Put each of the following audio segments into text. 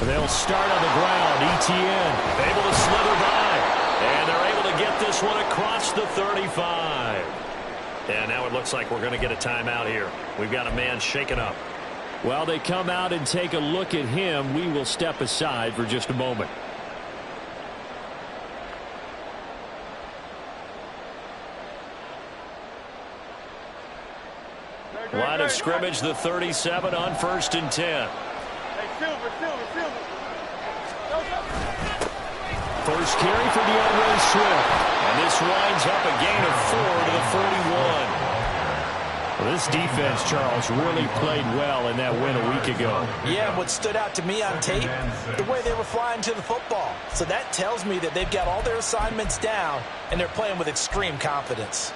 They'll start on the ground. Etienne able to slither by. And they're able to get this one across the 35. And now it looks like we're going to get a timeout here. We've got a man shaken up. Well, they come out and take a look at him. We will step aside for just a moment. Line of scrimmage, the 37 on 1st and 10. First carry for DeAndre Swift. And this winds up a gain of 4 to the 41. Well, this defense, Charles, really played well in that win a week ago. Yeah, what stood out to me on tape, the way they were flying to the football. So that tells me that they've got all their assignments down, and they're playing with extreme confidence.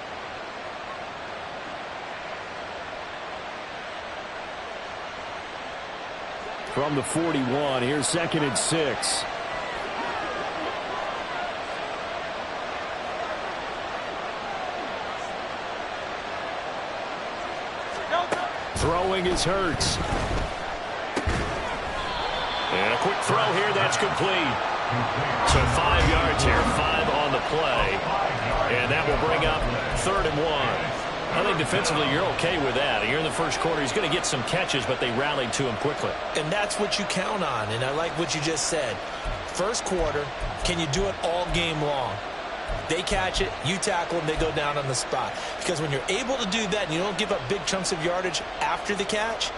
From the 41, here's 2nd and 6. Throwing is Hurts. And a quick throw here, that's complete. So 5 yards here, 5 on the play. And that will bring up 3rd and 1. I think defensively you're okay with that. You're in the first quarter. He's going to get some catches, but they rallied to him quickly. And that's what you count on, and I like what you just said. First quarter, can you do it all game long? They catch it, you tackle them, they go down on the spot. Because when you're able to do that and you don't give up big chunks of yardage after the catch,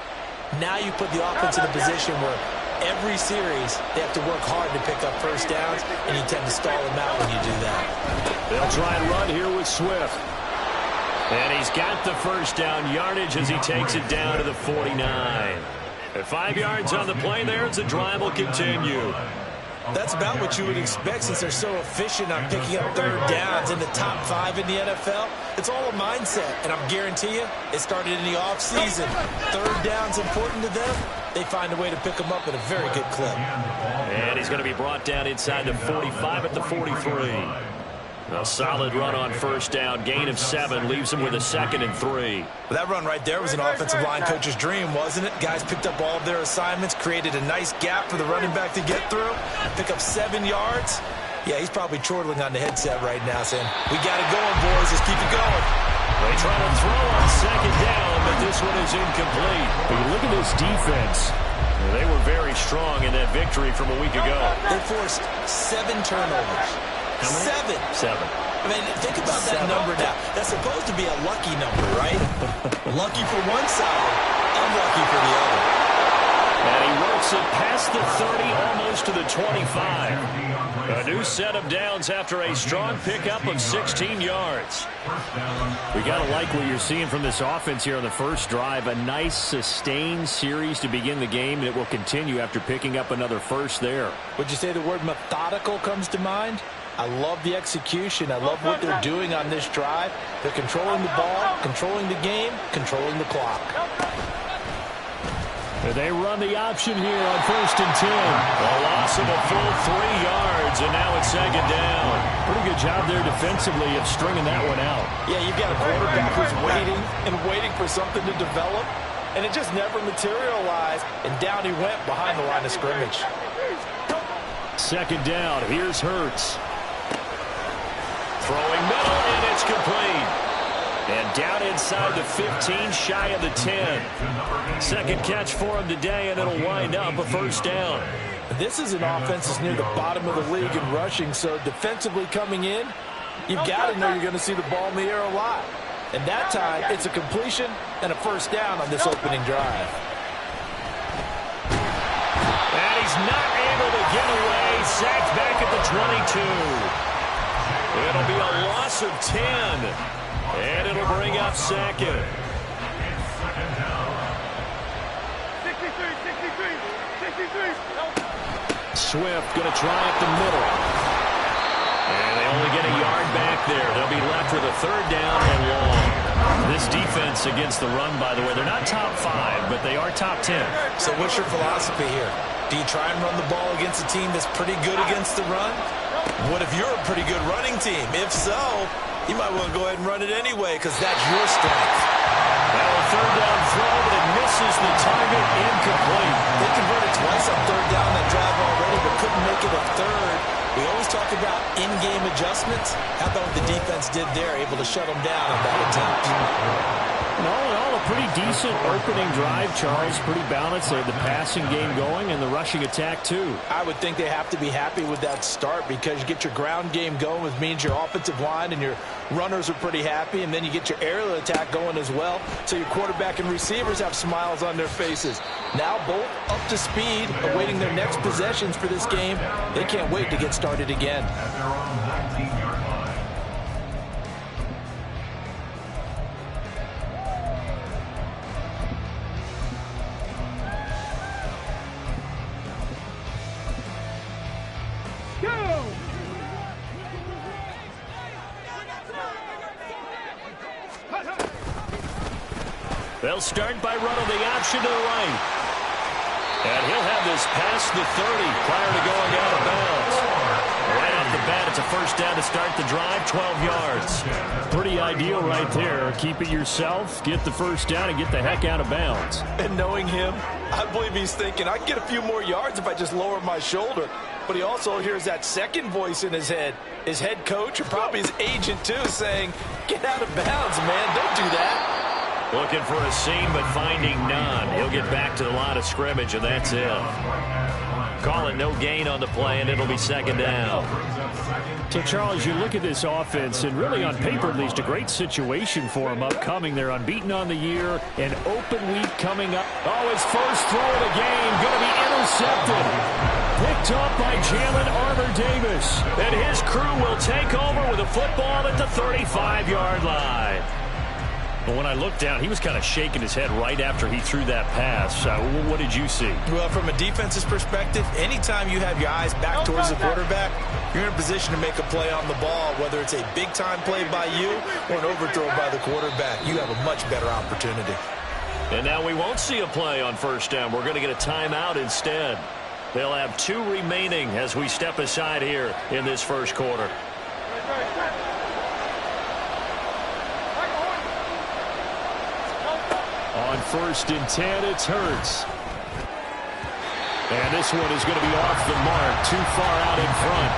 now you put the offense in a position where every series they have to work hard to pick up first downs, and you tend to stall them out when you do that. They'll try and run here with Swift. And he's got the first down yardage as he takes it down to the 49. At 5 yards on the play there as the drive will continue. That's about what you would expect since they're so efficient on picking up 3rd downs in the top 5 in the NFL. It's all a mindset, and I guarantee you it started in the offseason. 3rd down's important to them. They find a way to pick them up at a very good clip. And he's going to be brought down inside the 45 at the 43. A solid run on first down. Gain of 7 leaves him with a 2nd and 3. Well, that run right there was an offensive line coach's dream, wasn't it? Guys picked up all of their assignments, created a nice gap for the running back to get through, pick up 7 yards. Yeah, he's probably chortling on the headset right now saying, we got it going, boys. Let's keep it going. They try to throw on 2nd down, but this one is incomplete. But you look at this defense. They were very strong in that victory from a week ago. They forced 7 turnovers. 7. I mean, think about that number now. That's supposed to be a lucky number, right? Lucky for one side, unlucky for the other. And he works it past the 30, almost to the 25. A new set of downs after a strong pickup of 16 yards. We got to like what you're seeing from this offense here on the first drive. A nice, sustained series to begin the game, and it will continue after picking up another first there. Would you say the word methodical comes to mind? I love the execution. I love what they're doing on this drive. They're controlling the ball, controlling the game, controlling the clock. They run the option here on 1st and 10. A loss of a full 3 yards, and now it's 2nd down. Pretty good job there defensively of stringing that one out. Yeah, you've got a quarterback who's waiting and waiting for something to develop, and it just never materialized, and down he went behind the line of scrimmage. 2nd down. Here's Hurts. Throwing middle, and it's complete. And down inside the 15, shy of the 10. 2nd catch for him today, and it'll wind up a first down. This is an offense that's near the bottom of the league in rushing, so defensively coming in, you've got to know you're going to see the ball in the air a lot. And that time, it's a completion and a first down on this opening drive. And he's not able to get away. Sacked back at the 22. It'll be a loss of 10. And it'll bring up 2nd. Swift going to try up the middle. And they only get a yard back there. They'll be left with a 3rd down and long. This defense against the run, by the way, they're not top 5, but they are top 10. So what's your philosophy here? Do you try and run the ball against a team that's pretty good against the run? What if you're a pretty good running team? If so, you might want to go ahead and run it anyway because that's your strength. Well, 3rd down throw, but it misses the target, incomplete. They converted twice on 3rd down that drive second and third, we always talk about in-game adjustments. How about what the defense did there, able to shut them down on that attempt? And all in all, a pretty decent opening drive, Charles. Pretty balanced. They had the passing game going and the rushing attack, too. I would think they have to be happy with that start because you get your ground game going, which means your offensive line and your runners are pretty happy, and then you get your aerial attack going as well. So your quarterback and receivers have smiles on their faces. Now both up to speed, awaiting their next possessions for this game. They can't wait to get started again. They'll start by running the option to the right. And he'll have this past the 30 prior to going out of bounds. Right off the bat, it's a first down to start the drive, 12 yards. Pretty ideal right there. Keep it yourself, get the first down, and get the heck out of bounds. And knowing him, I believe he's thinking, I can get a few more yards if I just lower my shoulder. But he also hears that second voice in his head, his head coach, or probably his agent too, saying, get out of bounds, man, don't do that. Looking for a seam, but finding none. He'll get back to the line of scrimmage, and that's it. Call it no gain on the play, and it'll be second down. So, Charles, you look at this offense, and really on paper, at least, a great situation for them upcoming. They're unbeaten on the year, an open week coming up. Oh, his first throw of the game going to be intercepted. Picked up by Jalen Armour-Davis. And his crew will take over with a football at the 35-yard line. But when I looked down, he was kind of shaking his head right after he threw that pass. What did you see? Well, from a defense's perspective, anytime you have your eyes back towards the quarterback, you're in a position to make a play on the ball, whether it's a big-time play by you or an overthrow by the quarterback. You have a much better opportunity. And now we won't see a play on first down. We're going to get a timeout instead. They'll have 2 remaining as we step aside here in this first quarter. On 1st and 10, it's Hurts. And this one is going to be off the mark, too far out in front.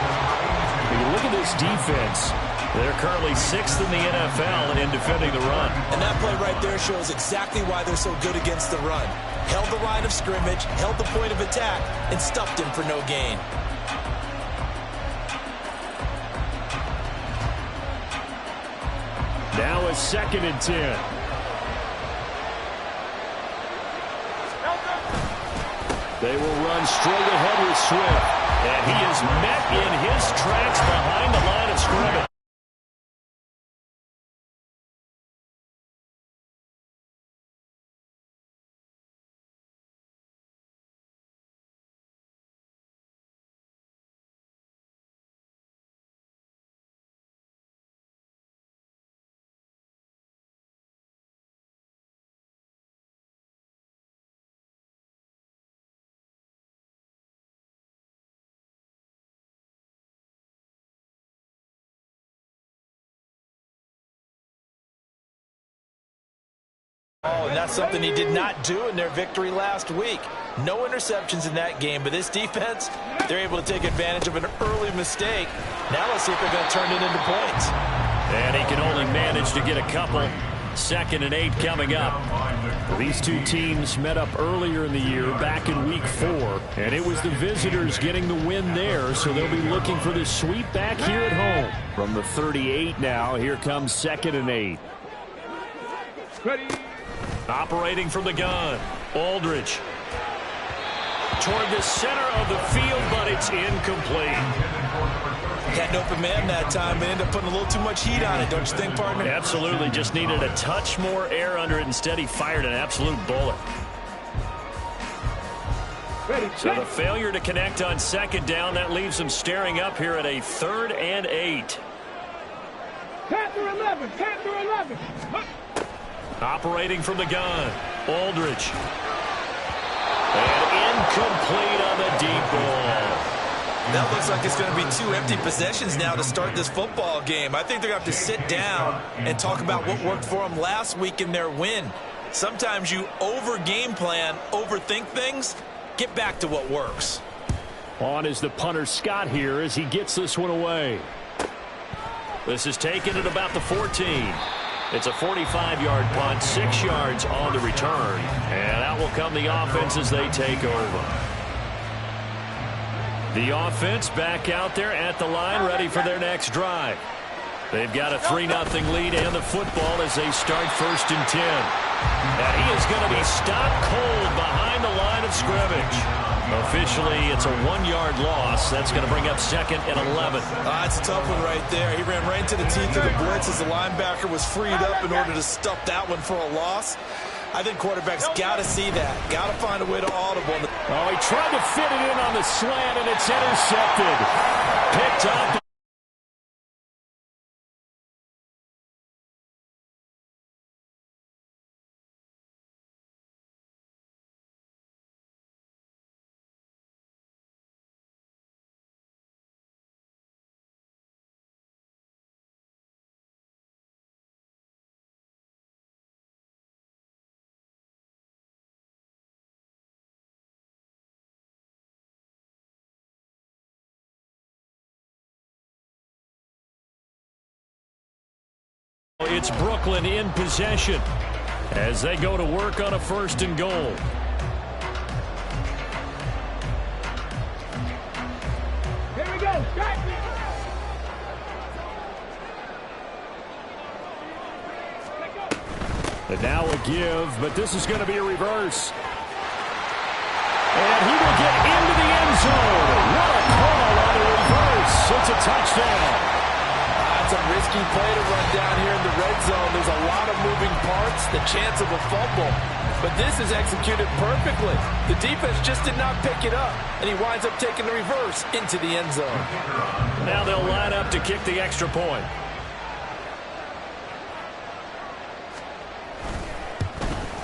When you look at this defense, they're currently 6th in the NFL in defending the run. And that play right there shows exactly why they're so good against the run. Held the line of scrimmage, held the point of attack, and stuffed him for no gain. Now a 2nd and 10. They will run straight ahead with Swift. And he is met in his tracks behind the line of scrimmage. Oh, and that's something he did not do in their victory last week. No interceptions in that game, but this defense, they're able to take advantage of an early mistake. Now let's see if they're going to turn it into points. And he can only manage to get a couple. 2nd and 8 coming up. These two teams met up earlier in the year, back in week 4, and it was the visitors getting the win there, so they'll be looking for the sweep back here at home. From the 38 now, here comes 2nd and 8. Ready. Operating from the gun, Aldridge. Toward the center of the field, but it's incomplete. Had an open man that time, but ended up putting a little too much heat on it, don't you think, partner? Absolutely, just needed a touch more air under it. Instead, he fired an absolute bullet. Ready. So the failure to connect on 2nd down, that leaves them staring up here at a 3rd and 8. Panther 11. Panther 11. Operating from the gun, Aldridge. And incomplete on the deep ball. That looks like it's going to be 2 empty possessions now to start this football game. I think they're going to have to sit down and talk about what worked for them last week in their win. Sometimes you over-game plan, overthink things. Get back to what works. On is the punter Scott here as he gets this one away. This is taken at about the 14. It's a 45-yard punt, 6 yards on the return. And out will come the offense as they take over. The offense back out there at the line, ready for their next drive. They've got a 3-0 lead and the football as they start 1st and 10. And he is going to be stopped cold behind the line of scrimmage. Officially, it's a 1-yard loss. That's going to bring up 2nd and 11. That's a tough one right there. He ran right into the teeth of the blitz as the linebacker was freed up in order to stuff that one for a loss. I think quarterbacks got to see that. Got to find a way to audible. Oh, he tried to fit it in on the slant, and it's intercepted. Picked up. It's Brooklyn in possession as they go to work on a 1st and goal. Here we go. Strike. And now a give, but this is going to be a reverse. And he will get into the end zone. What a call on the reverse. It's a touchdown. It's a risky play to run down here in the red zone. There's a lot of moving parts, the chance of a fumble. But this is executed perfectly. The defense just did not pick it up, and he winds up taking the reverse into the end zone. Now they'll line up to kick the extra point.